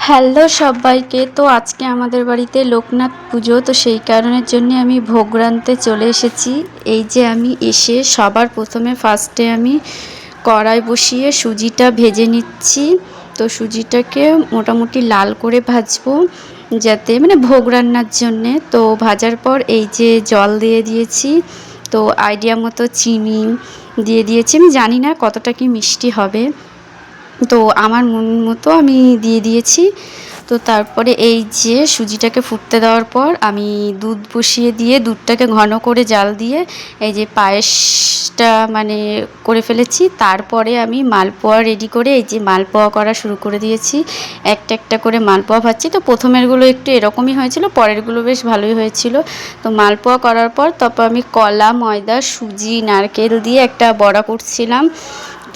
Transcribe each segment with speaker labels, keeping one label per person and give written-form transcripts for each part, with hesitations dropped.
Speaker 1: Hello সবাইকে। তো আজকে আমাদের বাড়িতে লোকনাথ পুজো, তো সেই কারণের জন্য আমি ভোগ রাঁধতে চলে এসেছি। এই যে আমি এসে সবার প্রথমে ফার্স্টে আমি কড়াই বসিয়ে সুজিটা ভেজে নিচ্ছি। তো সুজিটাকে মোটামুটি লাল করে ভাজবো, যাতে মানে ভোগ রান্নার জন্যে। তো ভাজার পর এই যে জল দিয়ে দিয়েছি, তো আইডিয়া মতো চিনি দিয়ে দিয়েছি। আমি জানি না কতটা কি মিষ্টি হবে, তো আমার মন মতো আমি দিয়ে দিয়েছি। তো তারপরে এই যে সুজিটাকে ফুটতে দেওয়ার পর আমি দুধ বসিয়ে দিয়ে দুধটাকে ঘন করে জাল দিয়ে এই যে পায়েসটা মানে করে ফেলেছি। তারপরে আমি মালপোয়া রেডি করে এই যে মালপোয়া করা শুরু করে দিয়েছি। একটা একটা করে মালপোয়া ভাজছি। তো প্রথমেরগুলো একটু এরকমই হয়েছিল, পরেরগুলো বেশ ভালোই হয়েছিল। তো মালপোয়া করার পর তারপর আমি কলা, ময়দা, সুজি, নারকেল দিয়ে একটা বড়া করছিলাম।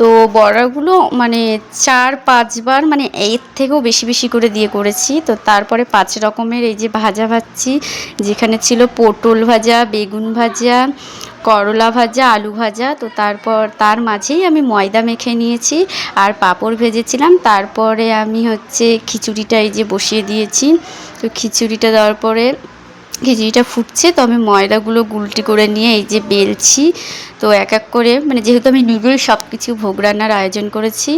Speaker 1: তো বড়াগুলো মানে 4-5 বার মানে এর থেকেও বেশি বেশি করে দিয়ে করেছি। তো তারপরে 5 রকমের এই যে ভাজা ভাজছি, যেখানে ছিল পটল ভাজা, বেগুন ভাজা, করলা ভাজা, আলু ভাজা। তো তারপর তার মাঝেই আমি ময়দা মেখে নিয়েছি আর পাঁপড় ভেজেছিলাম। তারপরে আমি হচ্ছে খিচুড়িটা এই যে বসিয়ে দিয়েছি। তো খিচুড়িটা দেওয়ার পরে খিচুড়িটা ফুটছে, তো আমি ময়দাগুলো গুলটি করে নিয়ে এই যে বেলছি। তো এক এক করে মানে যেহেতু আমি নিজেই সব কিছু ভোগ রান্নার আয়োজন করেছি,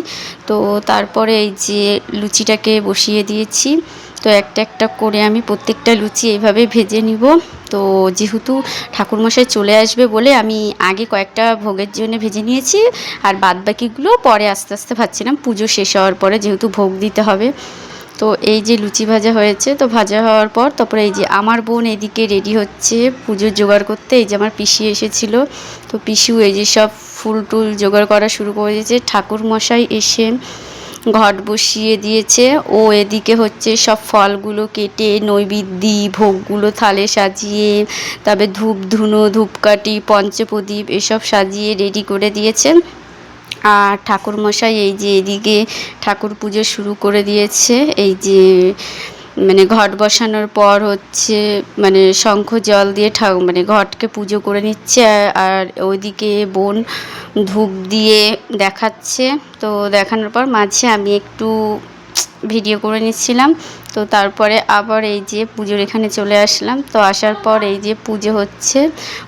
Speaker 1: তো তারপরে এই যে লুচিটাকে বসিয়ে দিয়েছি। তো একটা একটা করে আমি প্রত্যেকটা লুচি এইভাবে ভেজে নিব। তো যেহেতু ঠাকুরমশাই চলে আসবে বলে আমি আগে কয়েকটা ভোগের জন্য ভেজে নিয়েছি, আর বাদবাকিগুলো পরে আস্তে আস্তে ভাজছিলাম পুজো শেষ হওয়ার পরে, যেহেতু ভোগ দিতে হবে। তো এই যে লুচি ভাজা হয়েছে, তো ভাজা হওয়ার পর তারপরে এই যে আমার বোন এদিকে রেডি হচ্ছে পুজোর জোগাড় করতে। এই যে আমার পিসি এসেছিলো, তো পিসু এই যে সব ফুল টুল জোগাড় করা শুরু করে দিয়েছে। ঠাকুর মশাই এসে ঘট বসিয়ে দিয়েছে, ও এদিকে হচ্ছে সব ফলগুলো কেটে নৈবেদ্যি ভোগগুলো থালে সাজিয়ে, তবে ধূপ ধুনো, ধূপকাঠি, পঞ্চপ্রদীপ এসব সাজিয়ে রেডি করে দিয়েছেন। আর ঠাকুরমশাই এই যে এদিকে ঠাকুর পুজো শুরু করে দিয়েছে। এই যে মানে ঘট বসানোর পর হচ্ছে মানে শঙ্খ জল দিয়ে মানে ঘটকে পুজো করে নিচ্ছে। আর ওইদিকে বোন ধূপ দিয়ে দেখাচ্ছে। তো দেখানোর পর মাঝে আমি একটু ভিডিও করে নিচ্ছিলাম। তো তারপরে আবার এই যে পুজোর এখানে চলে আসলাম। তো আসার পর এই যে পুজো হচ্ছে,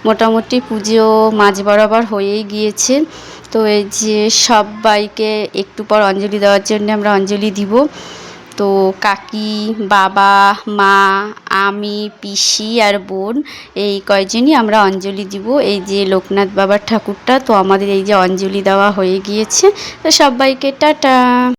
Speaker 1: মোটামুটি পুজো মাঝ বরাবর হয়েই গিয়েছে। তো এই যে সবাইকে একটু পর অঞ্জলি দেওয়ার জন্য আমরা অঞ্জলি দিব। তো কাকি, বাবা, মা, আমি, পিসি আর বোন এই কয়জনই আমরা অঞ্জলি দিব। এই যে লোকনাথ বাবার ঠাকুরটা, তো আমাদের এই যে অঞ্জলি দেওয়া হয়ে গিয়েছে। তো সবাইকে টাটা।